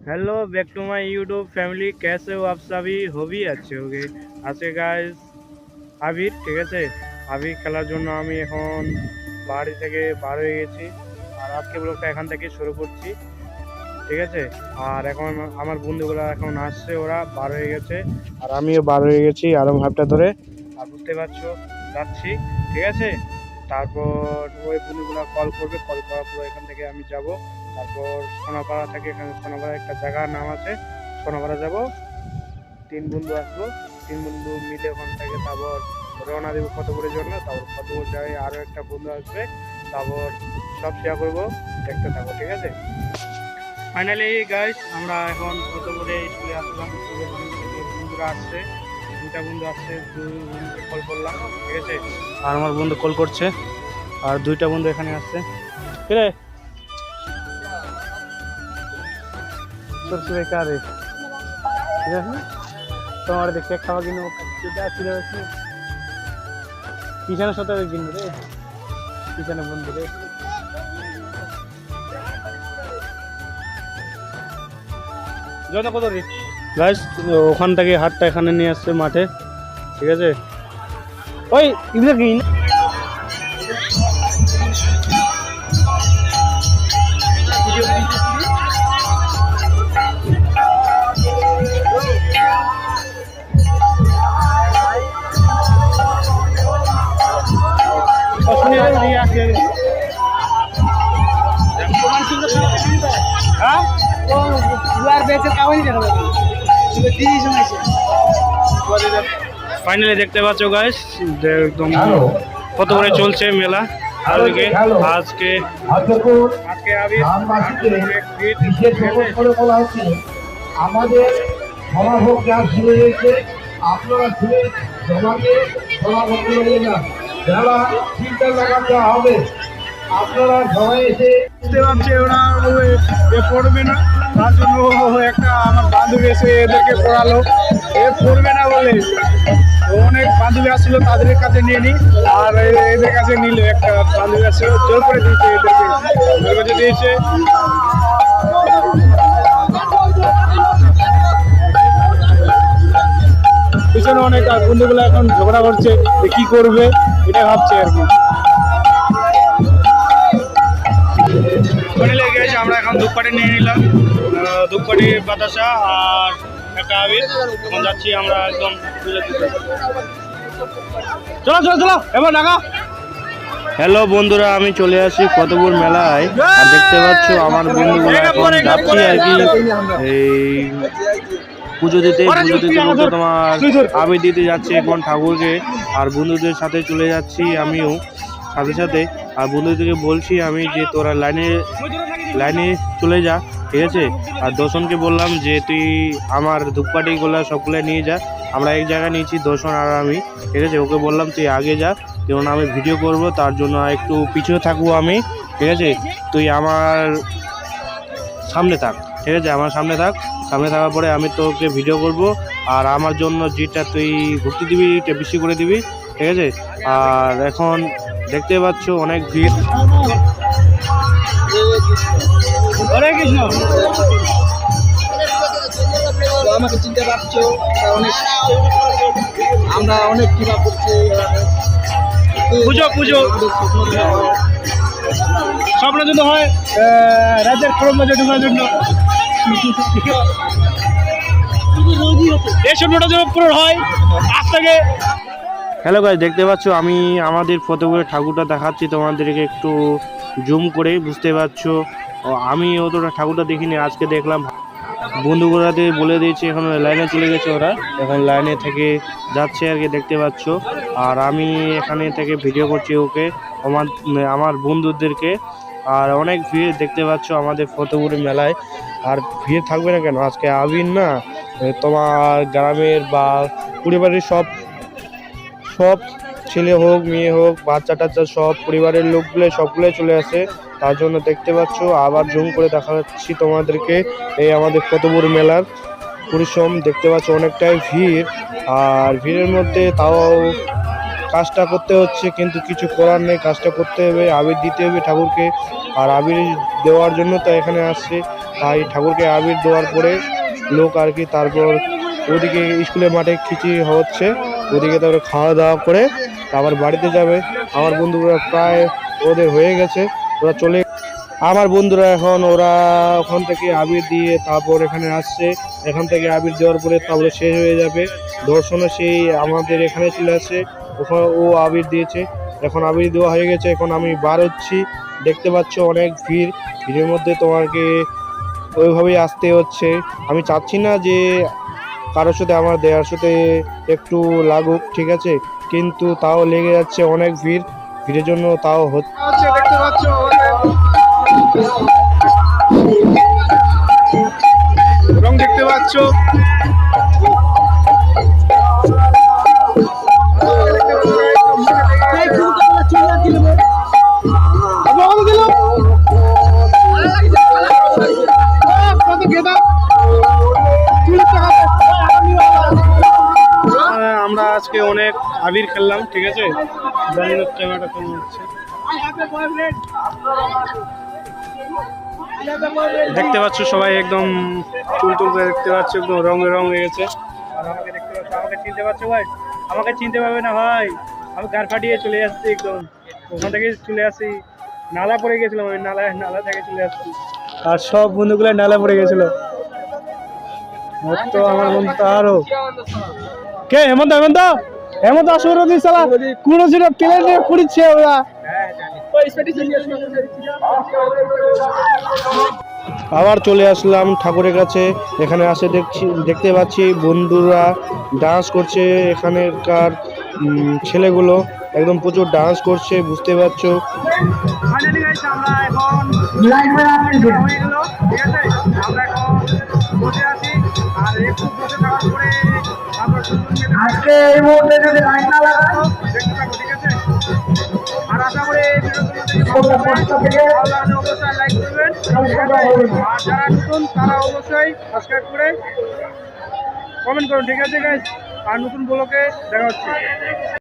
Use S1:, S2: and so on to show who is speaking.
S1: Hello back to my YouTube family. कैसे हो आप सभी? हो भी अच्छे होगे। আজকে গাইস আবির, ঠিক আছে, আবির খেলার জন্য আমি এখন বাড়ি থেকে বার হয়ে গেছি। আর আজকে ব্লগটা এখান থেকে শুরু করছি, ঠিক আছে। আর এখন আমার বন্ধুগুলো এখন আসছে, ওরা বার হয়ে গেছে আর আমিও বার হয়ে গেছি আরম হাফটা ধরে। আর বুঝতে পারছো যাচ্ছি, ঠিক আছে। তারপর ওই বন্ধুগুলো কল করবে, কল করার পর এখান থেকে আমি যাব। তারপর সোনাপাড়া থেকে, এখানে সোনাপাড়া একটা জায়গার নাম আছে, সোনাপাড়া যাব। 3 বন্ধু আসবো, 3 বন্ধু মিলে ওখান থেকে তারপর রওনা দেবো ফতেপুরের জন্য। তারপর ফতেপুর যাই আরও একটা বন্ধু আসবে, তারপর সব শেয়ার করবো, দেখতে থাকো, ঠিক আছে। ফাইনালি গাইস আমরা এখন ফতেপুরে স্কুলে আসলাম। স্কুলে বন্ধুরা আসছে, 2টা বন্ধু আসছে, 2 বন্ধুকে কল করলাম, ঠিক আছে। আর আমার বন্ধু কল করছে, আর 2টা বন্ধু এখানে আসছে। ঠিক আছে सबसे बेकार है, ठीक है। তোমার দেখে খাওয়া কিনে ছিল কিষানের সাথে কিনবো রে, কিষানের বন্ধু রে। জন্য কত রে গাইস, ওখান থেকে হাটটা এখানে নিয়ে আসছে মাঠে, ঠিক আছে। ওই ইধর কি ফাইনালি দেখতে পাচ্ছ গাইস, একদম কত করে চলছে মেলা। আজকে আজকে
S2: আমাদের সমাভোগ যা শুরু হয়েছে, আপনারা শুনে জমাকে সমাভোগ করে না, যারা চিন্তা লাগাতে হবে আপনারা সবাই এসে
S1: বুঝতে পারছে ওরা পড়বে না, তার জন্য একটা আমার বান্ধবী এসে এদেরকে পড়ালো। এ পড়বে না বলে অনেক বান্ধবী আসছিল, তাদের কাছে নিয়ে নি, আর এদের কাছে নিল। একটা বান্ধবী আসছিল, জোর করে দিয়েছে, এদেরকে জোর করে দিয়েছে। পিছনে অনেক বন্ধুগুলো এখন ঝগড়া করছে যে কি করবে, এটা ভাবছে আর কি। লেগে গেছে, আমরা এখন ধূপকাঠি নিয়ে নিলাম, ধূপকাঠি, বাতাসা আর একটা আবির। এখন যাচ্ছি আমরা একদম। চলো চলো চলো এবার নাগা। হ্যালো বন্ধুরা, আমি চলে আসি ফতেপুর মেলায়। আর দেখতে পাচ্ছ আমার বন্ধুগুলো এখন যাচ্ছি আর কি এই পুজো দিতে বলতে তোমার আবির দিতে যাচ্ছি এখন ঠাকুরকে। আর বন্ধুদের সাথে চলে যাচ্ছি আমিও সাথে সাথে। আর বন্ধুদেরকে বলছি আমি যে তোরা লাইনে চলে যা, ঠিক আছে। আর দর্শনকে বললাম যে তুই আমার ধূপকাঠিগুলো সবগুলো নিয়ে যা। আমরা এক জায়গায় নিয়েছি, দর্শন আর আমি, ঠিক আছে। ওকে বললাম তুই আগে যা, যেমন আমি ভিডিও করব, তার জন্য একটু পিছনে থাকবো আমি, ঠিক আছে। তুই আমার সামনে থাক, ঠিক আছে, আমার সামনে থাক। সামনে থাকার পরে আমি তোকে ভিডিও করব। আর আমার জন্য যেটা তুই ভক্তি দিবি এটা বেশি করে দিবি, ঠিক আছে। আর এখন দেখতে পাচ্ছ অনেক ভিড়। হরে কৃষ্ণ,
S3: আমাকে চিনতে পারছো, আমরা অনেক কৃপা করছি।
S1: পুজো পুজো স্বপ্নের জন্য হয়, রাজ্যের খরম বাজে ঢোকার জন্য এই স্বপ্নটা যেন পূরণ হয় আজ থেকে। হ্যালো গাইস, দেখতে পাচ্ছ আমি আমাদের ফতেপুরের ঠাকুরটা দেখাচ্ছি তোমাদেরকে একটু জুম করে, বুঝতে পারছো। আমি অতটা ঠাকুরটা দেখিনি, আজকে দেখলাম। বন্ধুগুলাতে বলে দিয়েছি, এখন লাইনে চলে গেছে ওরা, এখন লাইনে থেকে যাচ্ছে আর কি, দেখতে পাচ্ছ। আর আমি এখানে থেকে ভিডিও করছি ওকে, আমার বন্ধুদেরকে। আর অনেক ভিড় দেখতে পাচ্ছ আমাদের ফতেপুরের মেলায়। আর ভিড় থাকবে না কেন, আজকে আবির না, তোমার গ্রামের বা পরিবারের সব ছেলে হোক মেয়ে হোক বাচ্চা টাচ্চা সব পরিবারের লোকগুলো সবগুলোই চলে আসে। তার জন্য দেখতে পাচ্ছ, আবার জুম করে দেখাচ্ছি তোমাদেরকে এই আমাদের ফতেপুর মেলার পরিশ্রম। দেখতে পাচ্ছ অনেকটাই ভিড়, আর ভিড়ের মধ্যে তাও কাজটা করতে হচ্ছে, কিন্তু কিছু করার নেই, কাজটা করতে হবে, আবির দিতে হবে ঠাকুরকে। আর আবির দেওয়ার জন্য তো এখানে আসছে, তাই ঠাকুরকে আবির দেওয়ার পরে লোক আর কি তারপর ওদিকে স্কুলের মাঠে খিচুড়ি হচ্ছে, ওদিকে তারপরে খাওয়া দাওয়া করে আবার বাড়িতে যাবে। আমার বন্ধুরা প্রায় ওদের হয়ে গেছে, ওরা চলে, আমার বন্ধুরা এখন ওরা ওখান থেকে আবির দিয়ে তারপর এখানে আসছে, এখান থেকে আবির দেওয়ার পরে তারপরে শেষ হয়ে যাবে দর্শনে, সেই আমাদের এখানে চলে আসছে, ওখানে ও আবির দিয়েছে, এখন আবির দেওয়া হয়ে গেছে, এখন আমি বার হচ্ছি, দেখতে পাচ্ছ অনেক ভিড়ের মধ্যে তোমাকে ওইভাবেই আসতে হচ্ছে। আমি চাচ্ছি না যে কারোর সাথে আমার দেওয়ার সাথে একটু লাগুক, ঠিক আছে, কিন্তু তাও লেগে যাচ্ছে, অনেক ভিড়ের জন্য তাও হচ্ছে, দেখতে পাচ্ছ রং দেখতে পাচ্ছ। আমরা আজকে অনেক আবির খেললাম, ঠিক আছে, জানি না ক্যামেরাটা কেমন হচ্ছে, দেখতে পাচ্ছ সবাই একদম চুল করে দেখতে পাচ্ছ, একদম রঙে রং হয়ে গেছে। আর আমাকে দেখতে পাচ্ছ, আমাকে চিনতে পারছো ভাই? আমাকে চিনতে পারবে না ভাই, আমি গার ফাটিয়ে চলে আসছি, একদম ওখান থেকে চলে আসি, নালা পড়ে গেছিলাম, আমি নালা থেকে চলে আসছি, আর সব বন্ধুগুলো নালা পড়ে গেছিল। তো আমার বন্ধু তো আরো কে হেমন্ত হেমন্ত হেমন্ত আসলে দিস সালা কোন ছিল কেলে নিয়ে পুড়িছে ওরা। আবার চলে আসলাম ঠাকুরের কাছে, এখানে আসে দেখতে পাচ্ছি বন্ধুরা ডান্স করছে, এখানকার ছেলেগুলো একদম প্রচুর ডান্স করছে, বুঝতে পারছো।
S2: আজকে এই মুহূর্তে যদি লাইন না লাগায়
S1: আর আশা করি এই অবশ্যই লাইক করবেন, আর যারা নতুন তারা অবশ্যই সাবস্ক্রাইব করে কমেন্ট করুন, ঠিক আছে গাইস, আর নতুন ব্লগে দেখা হচ্ছে।